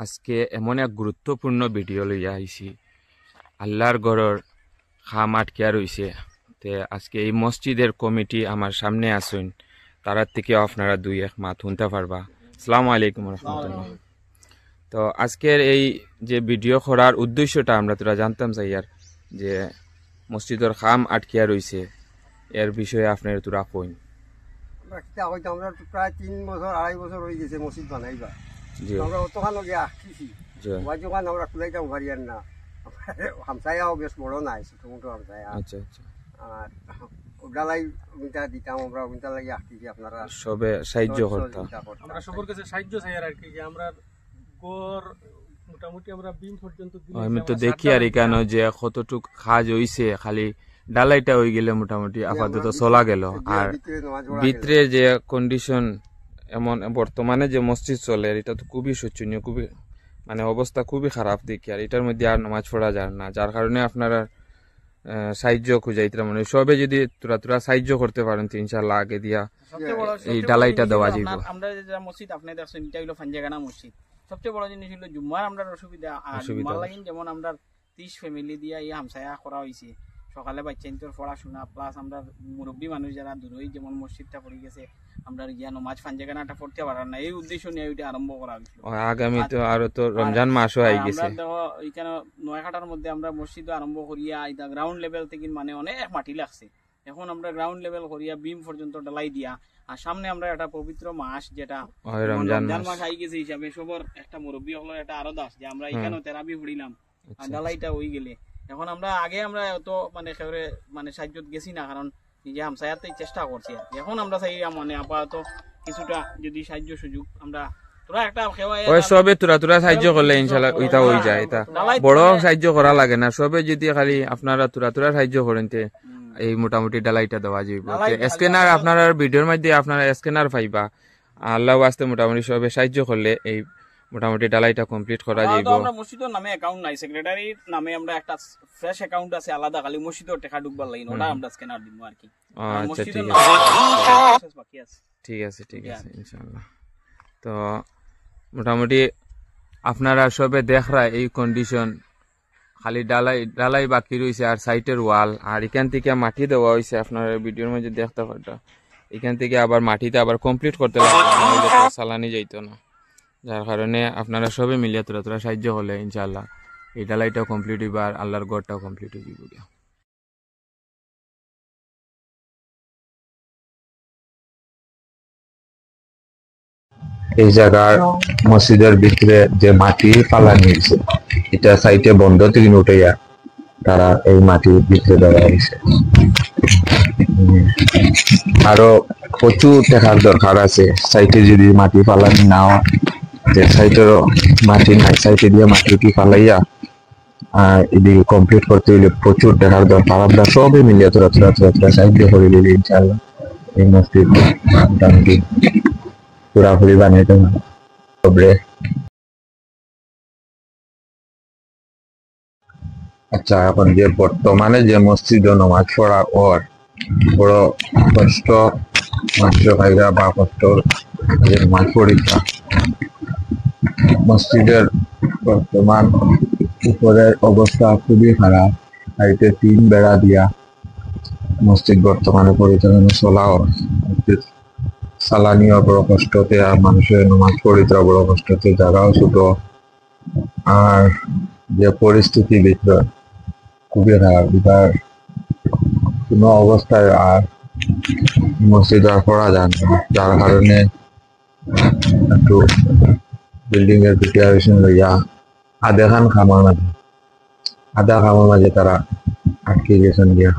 আজকে এমন এক গুরুত্বপূর্ণ ভিডিও লইয়া আইছি। আল্লাহর ঘরের খাম আটকিয়া রইছে। তে আজকে এই মসজিদের কমিটি আমার সামনে আসুন, তারার থেকে আপনারা দুই এক মাত শুনতে পারবা। আসসালামু আলাইকুম রহমতুল্লাহ। তো আজকের এই যে ভিডিও করার উদ্দেশ্যটা আমরা তোরা জানতাম চাইয়ার যে মসজিদের খাম আটকিয়া রইছে, এর বিষয়ে আপনার তোরা কইন। আমরা প্রায় 3 বছর 2.5 বছর হয়ে গেছে মসজিদ বানাইবা। আমরা অতখান লগে আসছি ওয়াজোখান আমরা খুলাইতাম পারিয়ার না। হামসায়াও বেশ বড় নাই, ছোট মোটো হামসায়া। আচ্ছা আচ্ছা। আর ডালাই মিটা দিতাম আমরা, মিটা লাগি আসছি আপনারা সবে সাহায্য করতাম। আমরা সবার কাছে সাহায্য চাই আর কি, যে আমরা গড় মোটামুটি আমরা বিম পর্যন্ত দিলে আমি তো দেখি আর এখানে যে কতটুক কাজ হইছে, খালি ডালাইটা হয়ে গেলে মোটামুটি আপাতত চলা গেল। আর ভিতরে যে কন্ডিশন এমন বর্তমানে যে মসজিদ চলে এটা তো খুবই শোচনীয়, খুবই মানে অবস্থা খুবই খারাপ দেখি। আর এটার মধ্যে আর নামাজ পড়া যায় না, যার কারণে আপনারা সাহায্য খুঁজাইতে মানে সবে যদি তোরা সাহায্য করতে পারেন তো ইনশাআল্লাহ আগে দিয়া এই ডালাইটা দেওয়া যাবে। আমরা যে মসজিদ আপনি দেখছেন এটা হলো ফাঞ্জাগানা মসজিদ। সবচেয়ে বড় জিনিস হলো জুম্মার আমরা অসুবিধা। আর জুম্মার লাগিন যেমন আমরা 30 ফ্যামিলি দিয়া এই হামসায়া করা হয়েছে। সকালে বাচ্চাদের পড়াশোনা প্লাস আমরা মুরব্বী মানুষ যারা দূরই যেমন মসজিদটা পড়ে গেছে, আমরা গিয়া নমাজ ফাঞ্জাগানাটা পড়তে পারার না, এই উদ্দেশ্য নিয়ে ওইটা আরম্ভ করা হয়েছিল। আগামী তো আরো তো রমজান মাসও আই গেছে। আমরা এখানে নয়াখাটার মধ্যে আমরা মসজিদ আরম্ভ করিয়া এটা গ্রাউন্ড লেভেল থেকে মানে অনেক মাটি লাগছে। এখন আমরা গ্রাউন্ড লেভেল করিয়া বিম পর্যন্ত ডালাই দিয়া, আর সামনে আমরা একটা পবিত্র মাস যেটা রমজান মাস আই গেছে হিসাবে সবার একটা মুরব্বী হলো একটা আরদাস যে আমরা এখানে তেরাবি পড়িলাম আর ডালাইটা হয়ে গেলে। এখন আমরা আগে আমরা অত মানে মানে সাহায্য গেছি না, কারণ নিজে হামসায়াতেই চেষ্টা করছি। আর এখন আমরা চাই মানে আপাতত কিছুটা যদি সাহায্য সুযোগ আমরা সবে তোরা সাহায্য করলে ইনশাল্লাহ ওইটা হয়ে যায়। এটা বড় সাহায্য করা লাগে না, সবে যদি খালি আপনারা তোরা সাহায্য করেন এই মোটামুটি ডালাইটা দেওয়া যাবে। স্ক্যানার আপনারা ভিডিওর মধ্যে আপনারা স্ক্যানার পাইবা। আল্লাহ আসতে মোটামুটি সবে সাহায্য করলে এই মোটামুটি ডালাইটা কমপ্লিট করা যাবে। আমরা মসজিদের নামে অ্যাকাউন্ট নাই, সেক্রেটারির নামে আমরা একটা ফ্রেশ অ্যাকাউন্ট আছে আলাদা, খালি মসজিদের টাকা ঢুকবার লাগে ওটা আমরা স্ক্যানার দিব আর কি। আচ্ছা ঠিক আছে ইনশাআল্লাহ। তো মোটামুটি আপনারা সবে দেখরা এই কন্ডিশন, খালি ডালাই বাকি রয়েছে আর সাইটের ওয়াল। আর এখান থেকে মাটি দেওয়া হয়েছে, আপনারা ভিডিওর মধ্যে দেখতে পারতো। এখান থেকে আবার মাটিতে আবার কমপ্লিট করতে লাগবে, সালানি যাইতো না। যার কারণে আপনারা সবে মিলিয়ে তোরা সাহায্য করলে ইনশাআল্লাহ এই ডালাইটাও কমপ্লিট হইবা আর আল্লাহর ঘরটাও কমপ্লিট হয়ে যাবে। এই জায়গার মসজিদের ভিতরে যে মাটি ফালানি হয়েছে এটা সাইটে বন্ধ থেকে উঠাইয়া তারা এই মাটির ভিতরে দেওয়া হয়েছে। আরো প্রচুর টাকার দরকার আছে সাইটে, যদি মাটি ফালানি না হয়, যে সাইটেরও মাটি নাই, সাইটে দিয়ে মাটি ফালাইয়া এদিকে কমপ্লিট করতে হইলে প্রচুর টাকার দরকার। আমরা সবে মিলিয়ে তোরা সাহায্য করে দিলে ইনশাআল্লাহ এই মসজিদ মোটামুটি পুরাপুরি বানাইতে হবে। আচ্ছা, এখন যে বর্তমানে যে মসজিদ নামাজ পড়া ওর বড় কষ্ট মাত্র ভাইরা বা কষ্ট নামাজ পড়িতা। মসজিদের বর্তমান উপরের অবস্থা খুবই খারাপ, সাইডে 3 বেড়া দিয়া মসজিদ বর্তমানে পরিচালনা চলাও। সালানিও বড় কষ্টতে, আর মানুষের নামাজ পড়িতে বড় কষ্টতে, জায়গাও ছোট। আর যে পরিস্থিতি ভিতর খুবই খারাপ, এটার কোনো অবস্থায় আর মসজিদ আর পড়া যায় না। যার কারণে একটু বিল্ডিং এর প্রিপারেশন লইয়া আধা খামার মাঝে তারা আটকে গেছেন গিয়া।